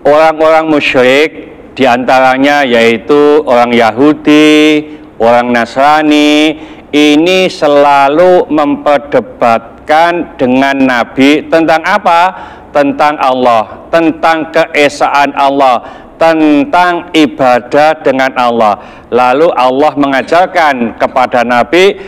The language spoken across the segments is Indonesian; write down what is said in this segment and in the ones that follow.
orang-orang musyrik, diantaranya yaitu orang Yahudi, orang Nasrani, ini selalu memperdebatkan dengan Nabi tentang apa? Tentang Allah, tentang keesaan Allah, tentang ibadah dengan Allah. Lalu Allah mengajarkan kepada Nabi,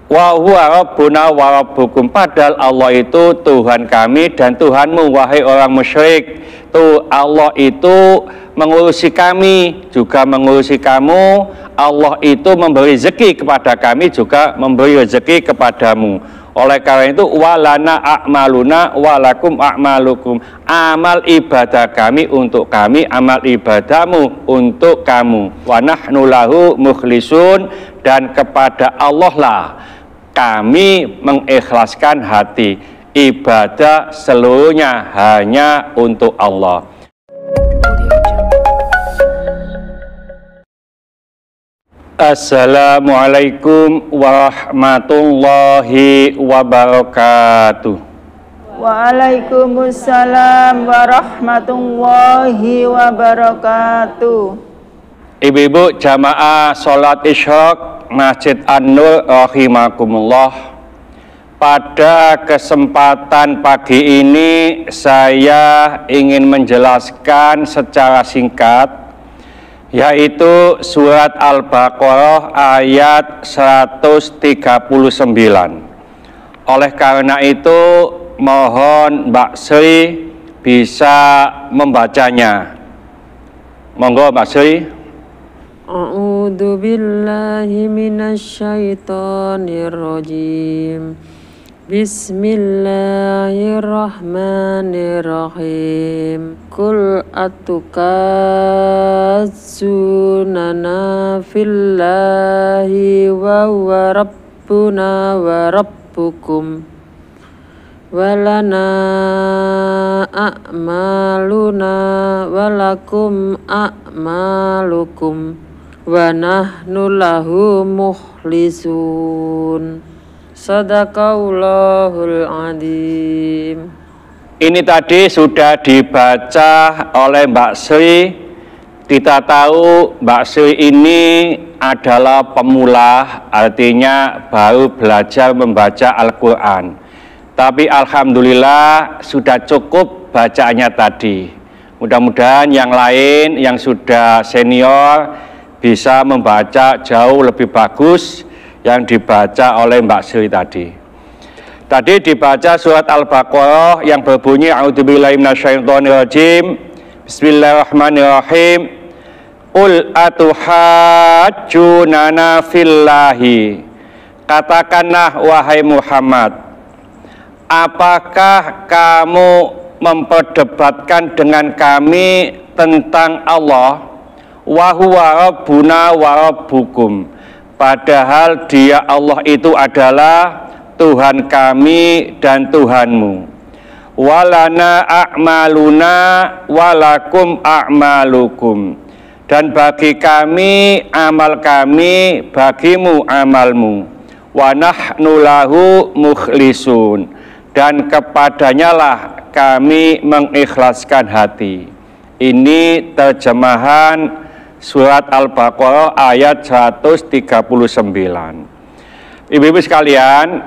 wa huwa rabbuna wa rabbukum, padahal Allah itu Tuhan kami dan Tuhanmu, wahai orang musyrik. Tuh, Allah itu mengurusi kami, juga mengurusi kamu. Allah itu memberi rezeki kepada kami, juga memberi rezeki kepadamu. Oleh karena itu, walana a'maluna walakum a'malukum, amal ibadah kami untuk kami, amal ibadahmu untuk kamu. Wa nahnu lahu mukhlisun, dan kepada Allah lah kami mengikhlaskan hati, ibadah seluruhnya hanya untuk Allah. Assalamualaikum warahmatullahi wabarakatuh. Waalaikumsalam warahmatullahi wabarakatuh. Ibu-ibu jamaah sholat isyraq Masjid An-Nur rahimakumullah. Pada kesempatan pagi ini saya ingin menjelaskan secara singkat, yaitu surat Al-Baqarah ayat 139. Oleh karena itu mohon Mbak Sri bisa membacanya. Monggo Mbak Sri. A'udzu billahi minasyaitonir rajim. Bismillahirrahmanirrahim. Qul atukazunana fillahi wa huwa rabbuna wa rabbukum walana a'maluna walakum a'malukum wa nahnu lahu mukhlisun. Sadaqallahul adzim. Ini tadi sudah dibaca oleh Mbak Sri. Kita tahu Mbak Sri ini adalah pemula, artinya baru belajar membaca Al-Quran. Tapi alhamdulillah sudah cukup bacaannya tadi. Mudah-mudahan yang lain yang sudah senior bisa membaca jauh lebih bagus yang dibaca oleh Mbak Sri tadi. Tadi dibaca surat Al-Baqarah yang berbunyi a'udzubillahi minasyaitonirrajim. Bismillahirrahmanirrahim. Qul atuhajjunana fillahi. Katakanlah wahai Muhammad, apakah kamu memperdebatkan dengan kami tentang Allah? Wa huwa rabbuna wa rabbukum, padahal dia Allah itu adalah Tuhan kami dan Tuhanmu. Walana a'maluna walakum a'malukum, dan bagi kami amal kami, bagimu amalmu. Wa nahnu lahu mukhlisun, dan kepadanya lah kami mengikhlaskan hati. Ini terjemahan surat Al-Baqarah ayat 139. Ibu-ibu sekalian,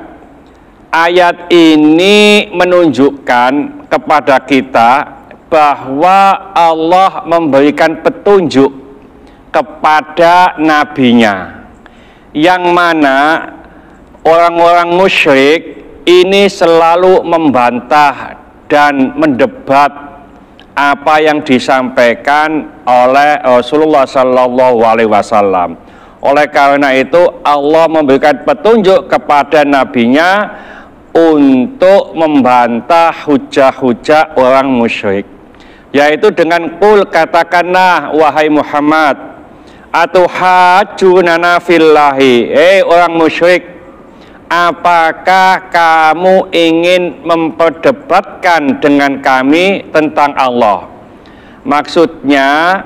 ayat ini menunjukkan kepada kita bahwa Allah memberikan petunjuk kepada nabinya, yang mana orang-orang musyrik ini selalu membantah dan mendebat apa yang disampaikan oleh Rasulullah Sallallahu Alaihi Wasallam. Oleh karena itu Allah memberikan petunjuk kepada nabinya untuk membantah hujah-hujah orang musyrik, yaitu dengan qul, katakanlah wahai Muhammad, atuhajjunana fillahi, orang musyrik, apakah kamu ingin memperdebatkan dengan kami tentang Allah? Maksudnya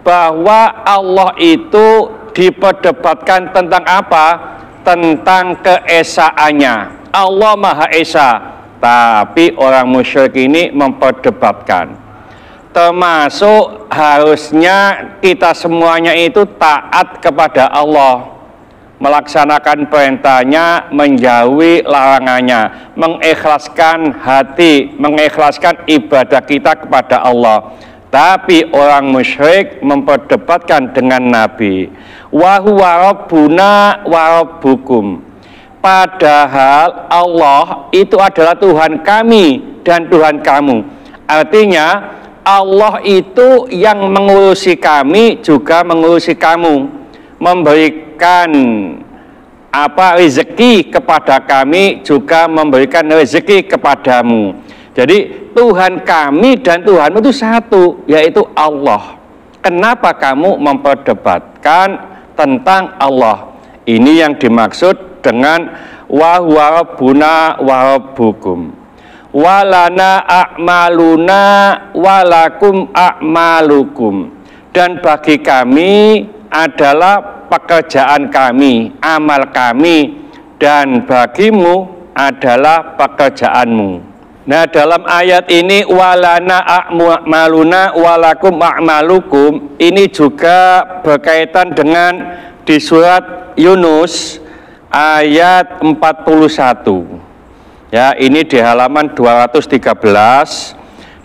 bahwa Allah itu diperdebatkan tentang apa? Tentang keesaannya. Allah Maha Esa, tapi orang musyrik ini memperdebatkan. Termasuk harusnya kita semuanya itu taat kepada Allah, melaksanakan perintahnya, menjauhi larangannya, mengikhlaskan hati, mengikhlaskan ibadah kita kepada Allah. Tapi orang musyrik memperdebatkan dengan Nabi, wa huwa rabbuna wa rabbukum. Padahal Allah itu adalah Tuhan kami dan Tuhan kamu. Artinya Allah itu yang mengurusi kami juga mengurusi kamu, memberikan rezeki kepada kami juga memberikan rezeki kepadamu. Jadi Tuhan kami dan Tuhanmu itu satu, yaitu Allah. Kenapa kamu memperdebatkan tentang Allah? Ini yang dimaksud dengan wa huwa rabbuna wa rabbukum. Walana a'maluna walakum a'malukum. Dan bagi kami adalah pekerjaan kami, amal kami, dan bagimu adalah pekerjaanmu. Nah, dalam ayat ini walana a'maluna walakum a'malukum ini juga berkaitan dengan di surat Yunus ayat 41. Ya, ini di halaman 213.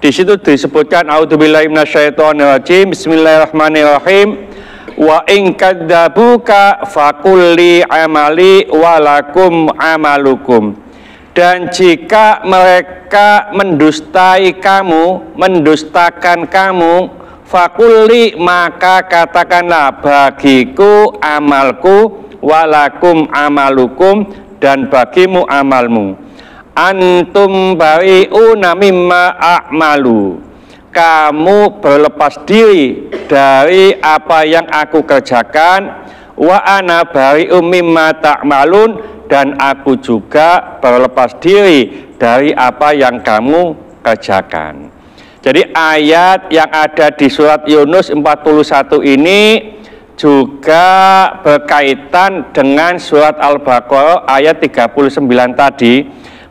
Di situ disebutkan a'udzubillahi minasyaitonirrajim. Bismillahirrahmanirrahim. Wa in kadzabuka faqulli amali walakum amalukum. Dan jika mereka mendustai kamu, mendustakan kamu, faqulli maka katakanlah bagiku amalku, walakum amalukum dan bagimu amalmu. Antum bari'una mimma a'malu. Kamu berlepas diri dari apa yang aku kerjakan. Wa ana bari'um mimma ta'malun. Dan aku juga berlepas diri dari apa yang kamu kerjakan. Jadi ayat yang ada di surat Yunus 41 ini juga berkaitan dengan surat Al-Baqarah ayat 39 tadi,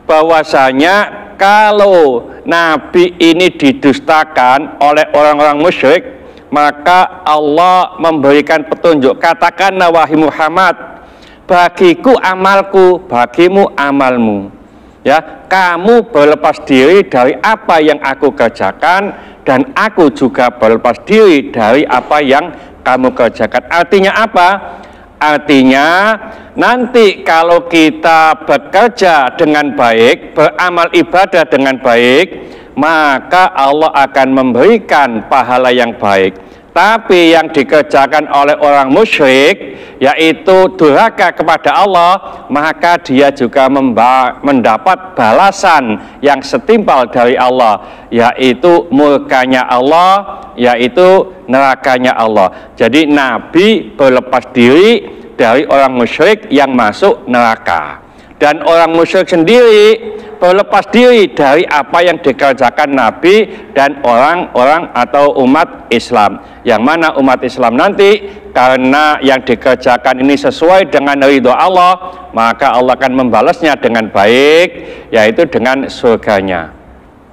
bahwasanya kalau Nabi ini didustakan oleh orang-orang musyrik, maka Allah memberikan petunjuk, katakanlah wahai Muhammad, bagiku amalku, bagimu amalmu. Ya, kamu berlepas diri dari apa yang aku kerjakan dan aku juga berlepas diri dari apa yang kamu kerjakan. Artinya apa? Artinya nanti kalau kita bekerja dengan baik, beramal ibadah dengan baik, maka Allah akan memberikan pahala yang baik. Tapi yang dikerjakan oleh orang musyrik, yaitu durhaka kepada Allah, maka dia juga mendapat balasan yang setimpal dari Allah, yaitu murkanya Allah, yaitu nerakanya Allah. Jadi Nabi berlepas diri dari orang musyrik yang masuk neraka. Dan orang musyrik sendiri berlepas diri dari apa yang dikerjakan Nabi dan orang-orang atau umat Islam. Yang mana umat Islam nanti karena yang dikerjakan ini sesuai dengan ridho Allah, maka Allah akan membalasnya dengan baik, yaitu dengan surganya.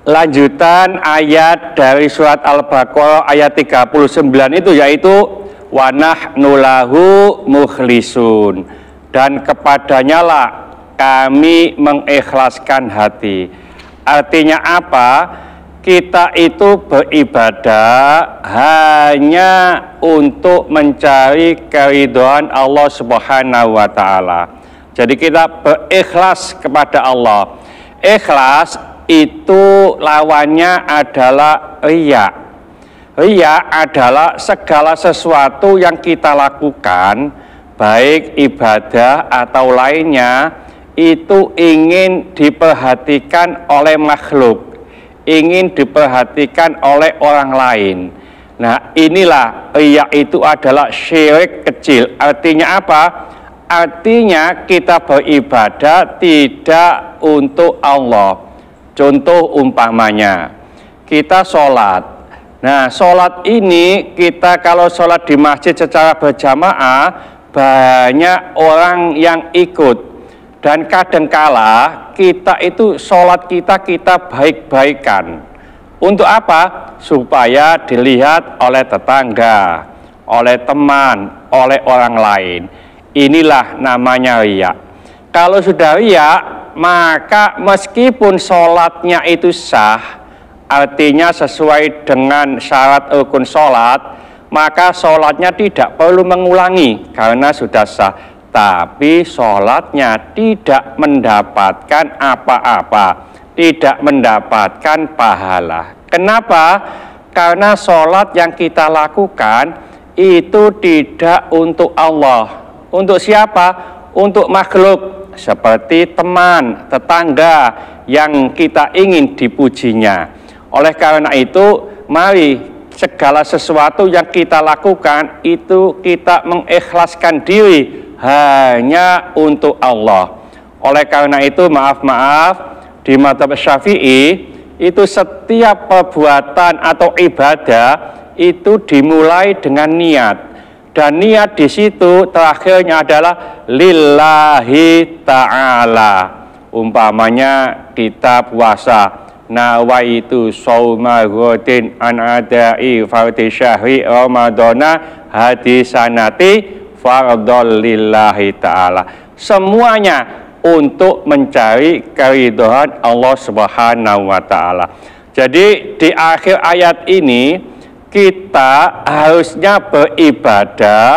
Lanjutan ayat dari surat Al-Baqarah ayat 39 itu yaitu wa nahnu lahu mukhlisun, dan kepadanya lah kami mengikhlaskan hati. Artinya apa? Kita itu beribadah hanya untuk mencari keridhaan Allah Subhanahu wa ta'ala. Jadi kita berikhlas kepada Allah. Ikhlas itu lawannya adalah riya. Riya adalah segala sesuatu yang kita lakukan, baik ibadah atau lainnya, itu ingin diperhatikan oleh makhluk, ingin diperhatikan oleh orang lain. Nah, inilah riya itu adalah syirik kecil. Artinya apa? Artinya kita beribadah tidak untuk Allah. Contoh umpamanya, kita sholat. Nah, sholat ini kita kalau sholat di masjid secara berjamaah, banyak orang yang ikut. Dan kadangkala kita itu sholat kita baik-baikan, Untuk apa? Supaya dilihat oleh tetangga, oleh teman, oleh orang lain. Inilah namanya riya. Kalau sudah riya, maka meskipun sholatnya itu sah, artinya sesuai dengan syarat rukun sholat, maka sholatnya tidak perlu mengulangi karena sudah sah. Tapi sholatnya tidak mendapatkan apa-apa, tidak mendapatkan pahala. Kenapa? Karena sholat yang kita lakukan itu tidak untuk Allah. Untuk siapa? Untuk makhluk, seperti teman, tetangga yang kita ingin dipujinya. Oleh karena itu, mari segala sesuatu yang kita lakukan itu kita mengikhlaskan diri hanya untuk Allah. Oleh karena itu, maaf, di mazhab Syafi'i itu setiap perbuatan atau ibadah itu dimulai dengan niat. Dan niat di situ terakhirnya adalah lillahi ta'ala. Umpamanya kita puasa, nawaitu shauma ghadin an adai fardhi syahri ramadhana hadisanati fardhol lillahi ta'ala. Semuanya untuk mencari keridhaan Allah Subhanahu wa ta'ala. Jadi di akhir ayat ini kita harusnya beribadah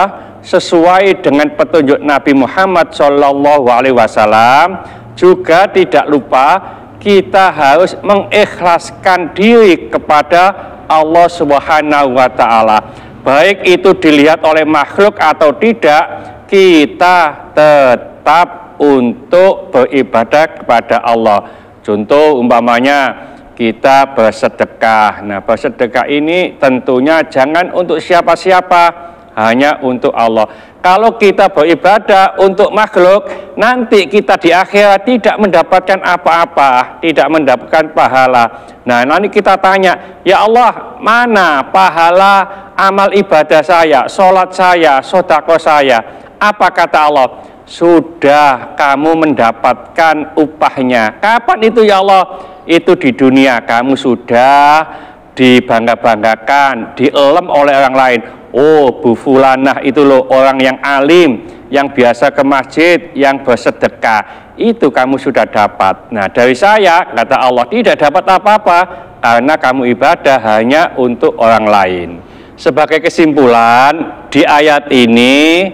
sesuai dengan petunjuk Nabi Muhammad SAW. Juga tidak lupa kita harus mengikhlaskan diri kepada Allah Subhanahu wa ta'ala. Baik itu dilihat oleh makhluk atau tidak, kita tetap untuk beribadah kepada Allah. Contoh umpamanya kita bersedekah. Nah, bersedekah ini tentunya jangan untuk siapa-siapa, hanya untuk Allah. Kalau kita beribadah untuk makhluk, nanti kita di akhirat tidak mendapatkan apa-apa, tidak mendapatkan pahala. Nah, nanti kita tanya, ya Allah, mana pahala amal ibadah saya, sholat saya, sedekah saya? Apa kata Allah? Sudah kamu mendapatkan upahnya. Kapan itu ya Allah? Itu di dunia kamu sudah dibangga-banggakan, dielem oleh orang lain. Oh, Bu Fulanah itu loh orang yang alim, yang biasa ke masjid, yang bersedekah. Itu kamu sudah dapat. Nah, dari saya, kata Allah, tidak dapat apa-apa karena kamu ibadah hanya untuk orang lain. Sebagai kesimpulan, di ayat ini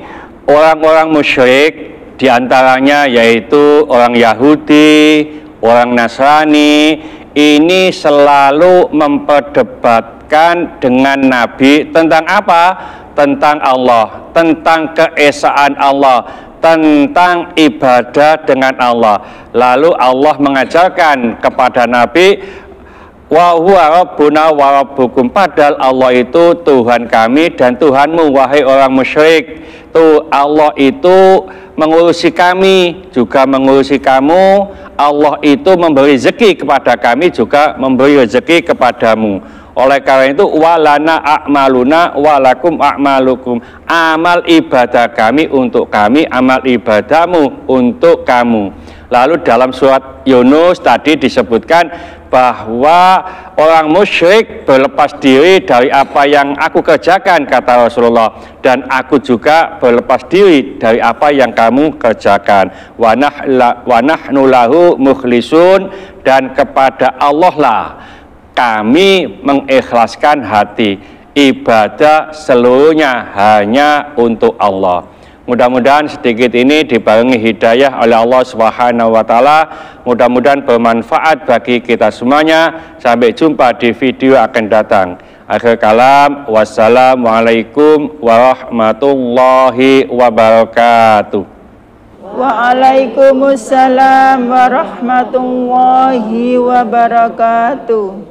orang-orang musyrik, diantaranya yaitu orang Yahudi, orang Nasrani, ini selalu memperdebatkan dengan Nabi tentang apa? Tentang Allah, tentang keesaan Allah, tentang ibadah dengan Allah. Lalu Allah mengajarkan kepada Nabi, wa huwa rabbuna wa rabbukum, padahal Allah itu Tuhan kami dan Tuhanmu, wahai orang musyrik. Tuh, Allah itu mengurusi kami, juga mengurusi kamu. Allah itu memberi rezeki kepada kami, juga memberi rezeki kepadamu. Oleh karena itu, walana a'maluna walakum a'malukum. Amal ibadah kami untuk kami, amal ibadahmu untuk kamu. Lalu dalam surat Yunus tadi disebutkan bahwa orang musyrik berlepas diri dari apa yang aku kerjakan, kata Rasulullah, dan aku juga berlepas diri dari apa yang kamu kerjakan. Wa nahnu lahu mukhlisun, dan kepada Allah lah kami mengikhlaskan hati, ibadah seluruhnya hanya untuk Allah. Mudah-mudahan sedikit ini dibarengi hidayah oleh Allah Subhanahu wa ta'ala. Mudah-mudahan bermanfaat bagi kita semuanya. Sampai jumpa di video akan datang. Akhir kalam, wassalamualaikum warahmatullahi wabarakatuh. Waalaikumsalam warahmatullahi wabarakatuh.